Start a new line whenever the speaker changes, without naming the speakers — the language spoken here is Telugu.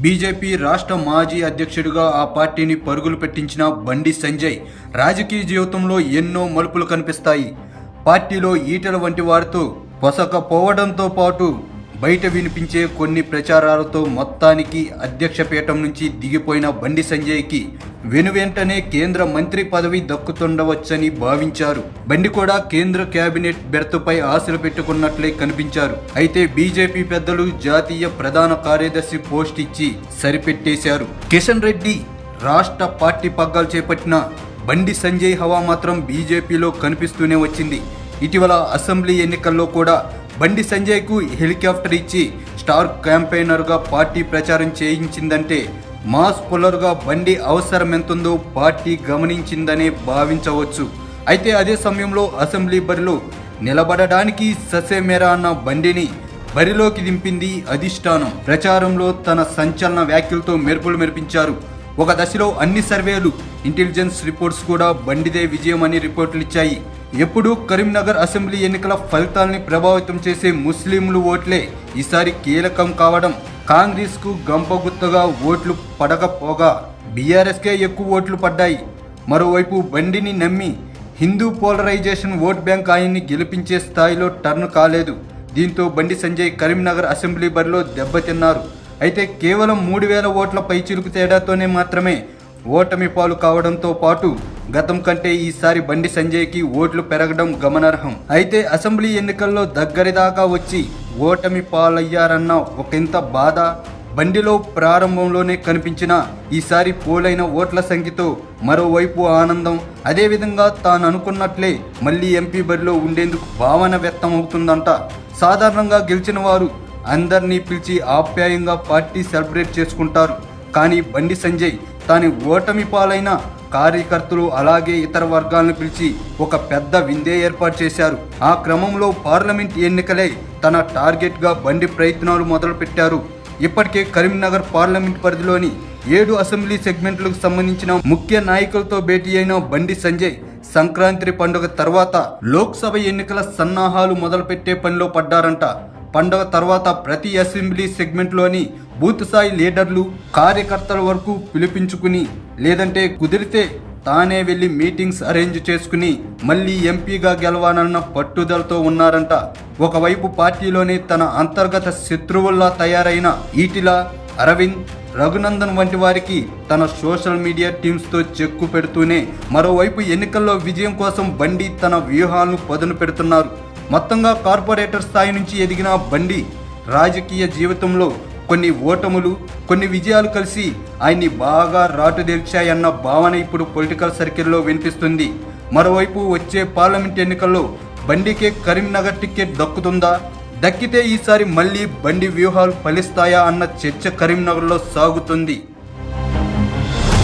బీజేపీ రాష్ట్ర మాజీ అధ్యక్షుడిగా ఆ పార్టీని పరుగులు పెట్టించిన బండి సంజయ్ రాజకీయ జీవితంలో ఎన్నో మలుపులు కనిపిస్తాయి. పార్టీలో ఈటెల వంటి వారితో పొసకపోవడంతో పాటు బయట వినిపించే కొన్ని ప్రచారాలతో మొత్తానికి అధ్యక్ష పీఠం నుంచి దిగిపోయిన బండి సంజయ్కి వెనువెంటనే కేంద్ర మంత్రి పదవి దక్కుతుండవచ్చని భావించారు. బండి కూడా కేంద్ర కేబినెట్ బెర్త్పై ఆశలు పెట్టుకున్నట్లే కనిపించారు. అయితే బీజేపీ పెద్దలు జాతీయ ప్రధాన కార్యదర్శి పోస్ట్ ఇచ్చి సరిపెట్టేశారు. కిషన్ రెడ్డి రాష్ట్ర పార్టీ పగ్గాలు చేపట్టిన బండి సంజయ్ హవా మాత్రం బీజేపీలో కనిపిస్తూనే వచ్చింది. ఇటీవల అసెంబ్లీ ఎన్నికల్లో కూడా బండి సంజయ్కు హెలికాప్టర్ ఇచ్చి స్టార్ క్యాంపెయినర్గా పార్టీ ప్రచారం చేయించిందంటే మాస్ పుల్లర్గా బండి అవసరం ఎంతుందో పార్టీ గమనించిందనే భావించవచ్చు. అయితే అదే సమయంలో అసెంబ్లీ బరిలో నిలబడడానికి ససేమేరా అన్న బండిని బరిలోకి దింపింది అధిష్టానం. ప్రచారంలో తన సంచలన వ్యాఖ్యలతో మెరుపులు మెరిపించారు. ఒక దశలో అన్ని సర్వేలు, ఇంటెలిజెన్స్ రిపోర్ట్స్ కూడా బండిదే విజయం అని రిపోర్టులు ఇచ్చాయి. ఎప్పుడు కరీంనగర్ అసెంబ్లీ ఎన్నికల ఫలితాల్ని ప్రభావితం చేసే ముస్లింలు ఓట్లే ఈసారి కీలకం కావడం, కాంగ్రెస్కు గంపగుత్తగా ఓట్లు పడకపోగా బీఆర్ఎస్కే ఎక్కువ ఓట్లు పడ్డాయి. మరోవైపు బండిని నమ్మి హిందూ పోలరైజేషన్ ఓట్ బ్యాంక్ ఆయన్ని గెలిపించే స్థాయిలో టర్న్ కాలేదు. దీంతో బండి సంజయ్ కరీంనగర్ అసెంబ్లీ బరిలో దెబ్బతిన్నారు. అయితే కేవలం 3000 ఓట్ల పైచిలుకు తేడాతోనే మాత్రమే ఓటమి పాలు కావడంతో పాటు గతం కంటే ఈసారి బండి సంజయ్కి ఓట్లు పెరగడం గమనార్హం. అయితే అసెంబ్లీ ఎన్నికల్లో దగ్గరిదాకా వచ్చి ఓటమి పాలయ్యారన్న ఒకంత బాధ బండిలో ప్రారంభంలోనే కనిపించిన ఈసారి పోలైన ఓట్ల సంఖ్యతో మరోవైపు ఆనందం, అదేవిధంగా తాను అనుకున్నట్లే మళ్ళీ ఎంపీ బరిలో ఉండేందుకు భావన వ్యక్తం అవుతుందంట. సాధారణంగా గెలిచిన వారు అందరినీ పిలిచి ఆప్యాయంగా పార్టీ సెలబ్రేట్ చేసుకుంటారు. కానీ బండి సంజయ్ తాను ఓటమి పాలైన కార్యకర్తలు అలాగే ఇతర వర్గాలను పిలిచి ఒక పెద్ద విందే ఏర్పాటు చేశారు. ఆ క్రమంలో పార్లమెంట్ ఎన్నికలే తన టార్గెట్గా బండి ప్రయత్నాలు మొదలుపెట్టారు. ఇప్పటికే కరీంనగర్ పార్లమెంట్ పరిధిలోని 7 అసెంబ్లీ సెగ్మెంట్లకు సంబంధించిన ముఖ్య నాయకులతో భేటీ అయిన బండి సంజయ్ సంక్రాంతి పండుగ తర్వాత లోక్సభ ఎన్నికల సన్నాహాలు మొదలుపెట్టే పనిలో పడ్డారంట. పండుగ తర్వాత ప్రతి అసెంబ్లీ సెగ్మెంట్లోని బూత్ స్థాయి లీడర్లు, కార్యకర్తల వరకు పిలిపించుకుని లేదంటే కుదిరితే తానే వెళ్లి మీటింగ్స్ అరేంజ్ చేసుకుని మళ్ళీ ఎంపీగా గెలవాలన్న పట్టుదలతో ఉన్నారంట. ఒకవైపు పార్టీలోనే తన అంతర్గత శత్రువుల్లా తయారైన ఈటెల, అరవింద్, రఘునందన్ వంటి వారికి తన సోషల్ మీడియా టీమ్స్తో చెక్కు పెడుతూనే మరోవైపు ఎన్నికల్లో విజయం కోసం బండి తన వ్యూహాలను పదును పెడుతున్నారు. మొత్తంగా కార్పొరేటర్ స్థాయి నుంచి ఎదిగిన బండి రాజకీయ జీవితంలో కొన్ని ఓటములు, కొన్ని విజయాలు కలిసి ఆయన్ని బాగా రాటుదేల్చాయన్న భావన ఇప్పుడు పొలిటికల్ సర్కిల్లో వినిపిస్తుంది. మరోవైపు వచ్చే పార్లమెంట్ ఎన్నికల్లో బండికే కరీంనగర్ టికెట్ దక్కుతుందా? దక్కితే ఈసారి మళ్ళీ బండి వ్యూహాలు ఫలిస్తాయా అన్న చర్చ కరీంనగర్లో సాగుతుంది.